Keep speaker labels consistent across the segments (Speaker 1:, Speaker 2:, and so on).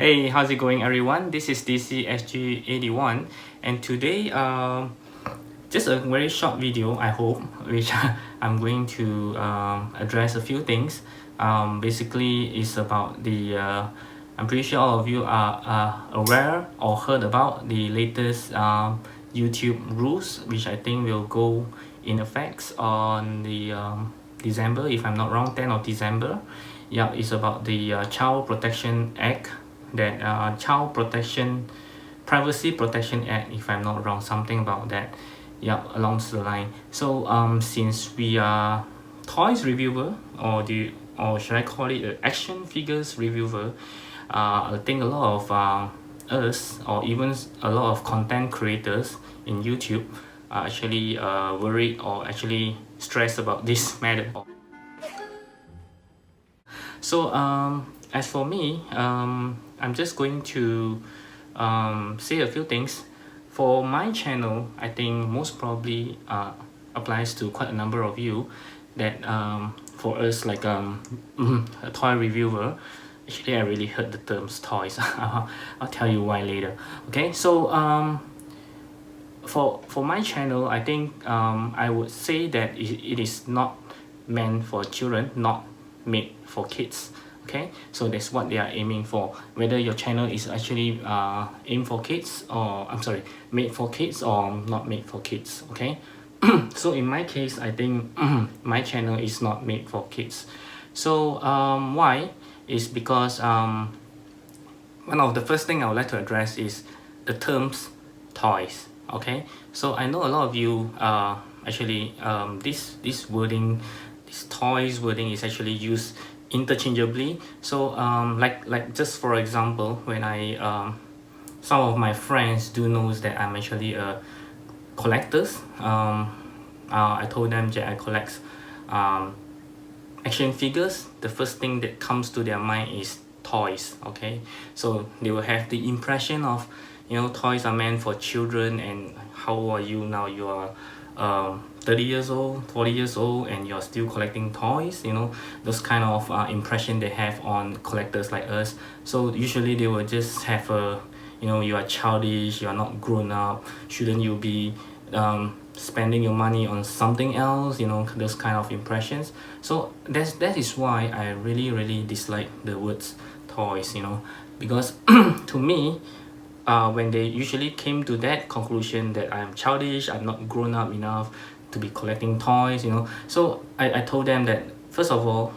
Speaker 1: Hey, how's it going everyone? This is DCSG81 and today just a very short video, I hope, which I'm going to address a few things. Basically it's about the I'm pretty sure all of you are aware or heard about the latest YouTube rules, which I think will go in effect on the December, if I'm not wrong, 10th of December. Yeah, it's about the Child Protection Act, that Child Privacy Protection Act, if I'm not wrong, something about that. Yeah, along the line. So since we are toys reviewer, or should I call it an action figures reviewer, I think a lot of us, or even a lot of content creators in YouTube, are actually worried or actually stressed about this matter. So as for me, I'm just going to say a few things. For my channel, I think most probably applies to quite a number of you, that for us, like a toy reviewer, actually I really heard the terms toys. I'll tell you why later. Okay, so for my channel, I think I would say that it is not meant for children, not made for kids. Okay, so that's what they are aiming for. Whether your channel is actually aimed for kids, or I'm sorry, made for kids or not made for kids. Okay, so in my case, I think my channel is not made for kids. So why is because one of the first thing I would like to address is the terms toys. Okay, so I know a lot of you actually this wording, this toys wording, is actually used interchangeably. So like just for example, when I some of my friends do knows that I'm actually a collectors. I told them that I collect action figures. The first thing that comes to their mind is toys. Okay, so they will have the impression of, you know, toys are meant for children, and how old are you now? You are 30 years old, 40 years old, and you're still collecting toys. You know, those kind of impression they have on collectors like us. So usually they will just have a, you know, you are childish, you are not grown up, shouldn't you be spending your money on something else, you know, those kind of impressions. So that is why I really dislike the words toys, you know, because to me, when they usually came to that conclusion that I'm childish, I'm not grown up enough to be collecting toys, you know. So I told them that, first of all,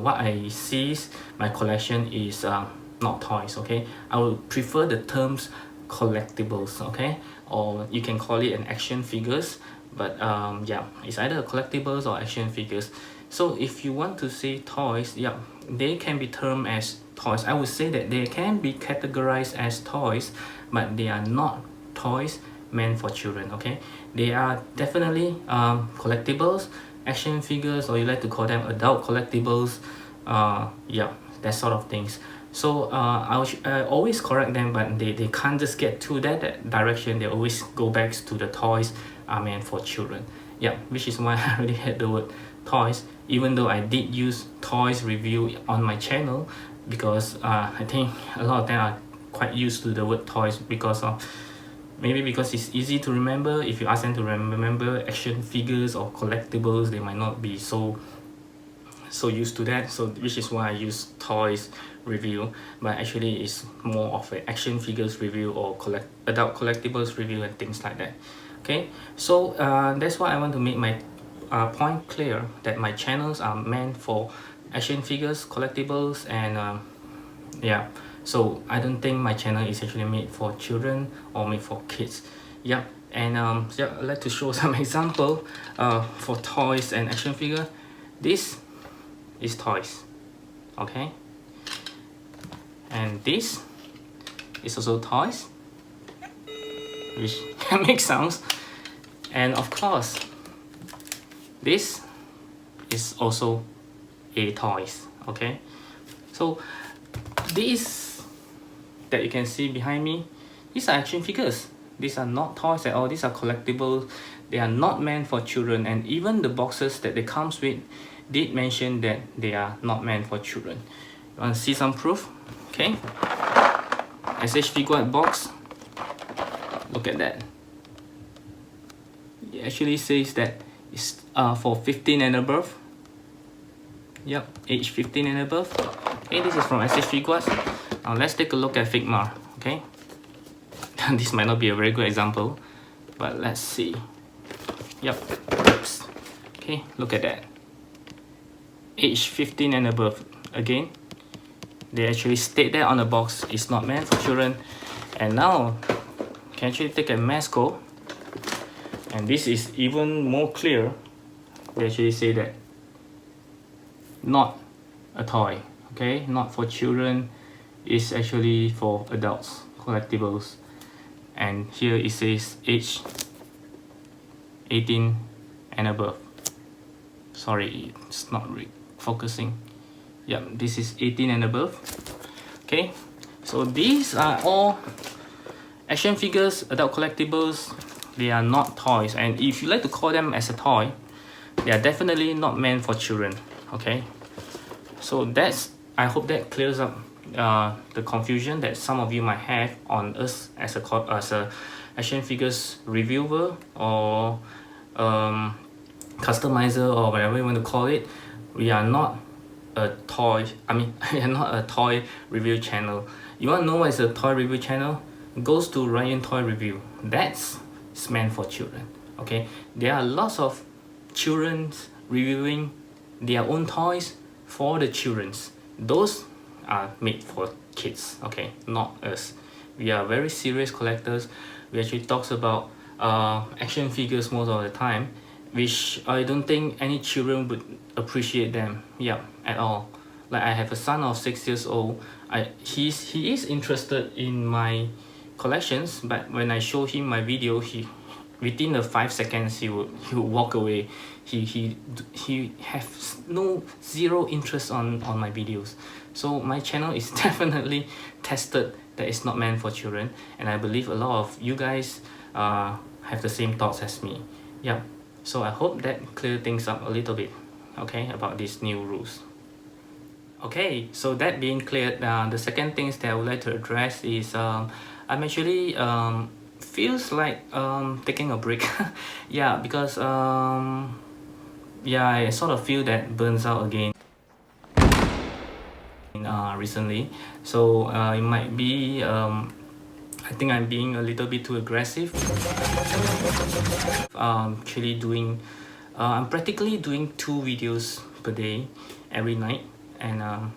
Speaker 1: what I see my collection is not toys. Okay, I would prefer the terms collectibles. Okay, or you can call it an action figures, but yeah, it's either collectibles or action figures. So if you want to say toys, yeah, they can be termed as toys. I would say that they can be categorized as toys, but they are not toys meant for children. Okay, they are definitely collectibles, action figures, or you like to call them adult collectibles. Yeah, that sort of things. So I always correct them, but they can't just get to that direction. They always go back to the toys are meant for children. Yeah, which is why I really hate the word toys, even though I did use toys review on my channel, because I think a lot of them are quite used to the word toys, because of maybe because it's easy to remember. If you ask them to remember action figures or collectibles, they might not be so used to that. So which is why I use toys review, but actually it's more of an action figures review or adult collectibles review and things like that. Okay, so that's why I want to make my point clear, that my channels are meant for action figures, collectibles, and yeah, so I don't think my channel is actually made for children or made for kids. Yeah, and yeah, I'd like to show some example for toys and action figure. This is toys. Okay, and this is also toys, which can make sounds. And of course, this is also a toys. Okay, so these that you can see behind me, these are action figures. These are not toys at all. These are collectibles. They are not meant for children, and even the boxes that they comes with did mention that they are not meant for children. You want to see some proof? Okay, SH Figuart box. Look at that. It actually says that it's for 15 and above. Yep, age 15 and above. Okay, this is from SH Figuart. Now let's take a look at Figma. Okay, this might not be a very good example, but let's see. Yep. Oops. Okay, look at that. Age 15 and above. Again, they actually state that on the box, it's not meant for children. And now, you can actually take a Masco, and this is even more clear. They actually say that not a toy, okay, not for children, it's actually for adults, collectibles. And here it says age 18 and above. Sorry, it's not focusing. Yep, this is 18 and above. Okay, so these are all action figures, adult collectibles. They are not toys, and if you like to call them as a toy, they are definitely not meant for children. Okay, so that's, I hope that clears up the confusion that some of you might have on us as a action figures reviewer or customizer or whatever you want to call it. We are not a toy, we are not a toy review channel. You want to know what is a toy review channel? Goes to Ryan Toy Review. That's meant for children. Okay, there are lots of children reviewing their own toys for the childrens. Those are made for kids, okay, not us. We are very serious collectors. We actually talks about action figures most of the time, which I don't think any children would appreciate them, yeah, at all. Like, I have a son of 6 years old. He is interested in my collections, but when I show him my video, within the 5 seconds he would walk away. He has zero interest on my videos. So my channel is definitely tested that it's not meant for children, and I believe a lot of you guys have the same thoughts as me. Yeah, so I hope that clear things up a little bit, okay, about these new rules. Okay, so that being cleared, the second things that I would like to address is I'm actually feels like taking a break. Yeah, because yeah, I sort of feel that burns out again recently. So it might be I think I'm being a little bit too aggressive. Actually doing I'm practically doing 2 videos per day every night, and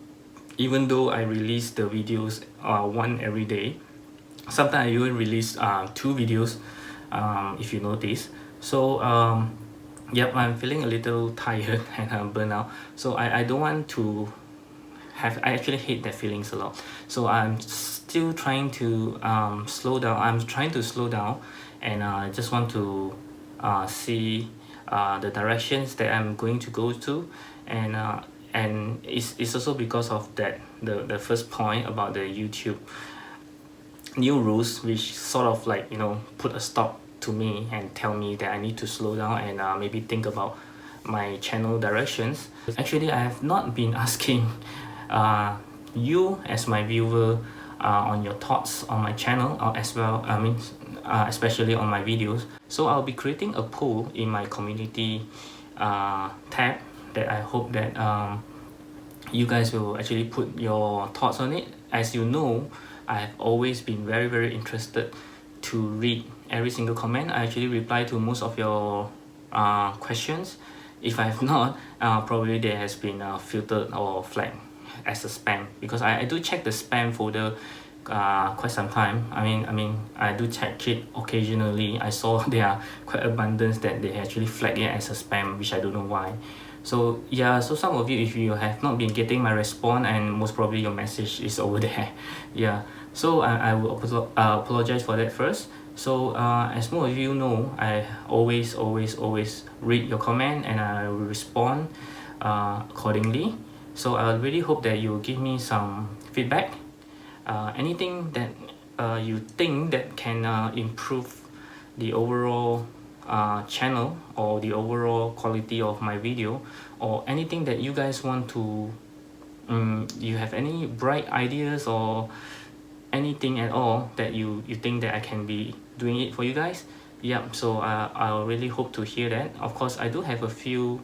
Speaker 1: even though I release the videos one every day, sometimes I even release 2 videos, if you notice. So yep, I'm feeling a little tired and burnt out. So I don't want to I actually hate that feelings a lot. So I'm still trying to slow down. I'm trying to slow down, and I just want to see the directions that I'm going to go to, and it's also because of that the first point about the YouTube new rules, which sort of like, you know, put a stop to me and tell me that I need to slow down and maybe think about my channel directions. Actually, I have not been asking you as my viewer on your thoughts on my channel as well, especially on my videos. So I'll be creating a poll in my community tab that I hope that you guys will actually put your thoughts on it. As you know, I've always been very interested to read every single comment. I actually reply to most of your questions. If I have not, probably there has been filtered or flagged as a spam, because I do check the spam folder quite some time. I do check it occasionally. I saw there are quite abundant that they actually flag it as a spam, which I don't know why. So yeah, so some of you, if you have not been getting my response, and most probably your message is over there. Yeah, so I will apologize for that first. So as most of you know, I always read your comment, and I will respond accordingly. So I really hope that you will give me some feedback, anything that you think that can improve the overall channel or the overall quality of my video, or anything that you guys want to you have any bright ideas or anything at all that you think that I can be doing it for you guys. Yep, so I'll really hope to hear that. Of course, I do have a few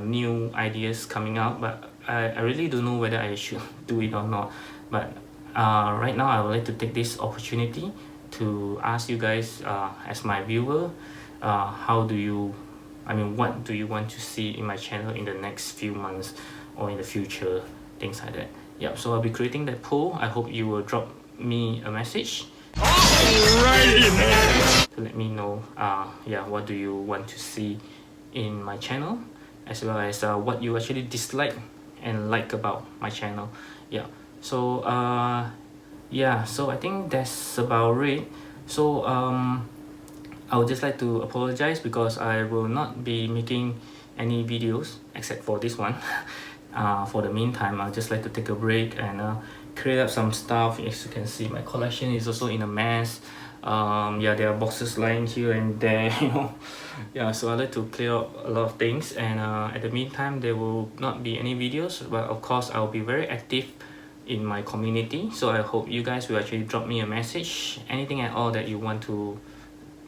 Speaker 1: new ideas coming out, but I really don't know whether I should do it or not. But right now I would like to take this opportunity to ask you guys, as my viewer, how do you, I mean, what do you want to see in my channel in the next few months or in the future, things like that. Yep, so I'll be creating that poll. I hope you will drop me a message to let me know yeah, what do you want to see in my channel, as well as what you actually dislike and like about my channel. Yeah, so yeah, so I think that's about it. So I would just like to apologize because I will not be making any videos except for this one. For the meantime, I'd just like to take a break and create up some stuff. As you can see, my collection is also in a mess. Yeah, there are boxes lying here and there, you know. Yeah, so I like to clear up a lot of things, and at the meantime there will not be any videos, but of course I'll be very active in my community. So I hope you guys will actually drop me a message, anything at all that you want to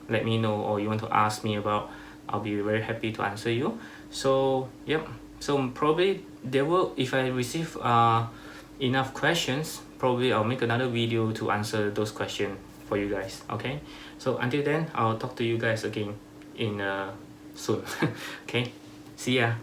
Speaker 1: let me know or you want to ask me about. I'll be very happy to answer you. So yep, so probably there will, if I receive enough questions, probably I'll make another video to answer those questions for you guys. Okay, so until then, I'll talk to you guys again in soon. Okay, see ya.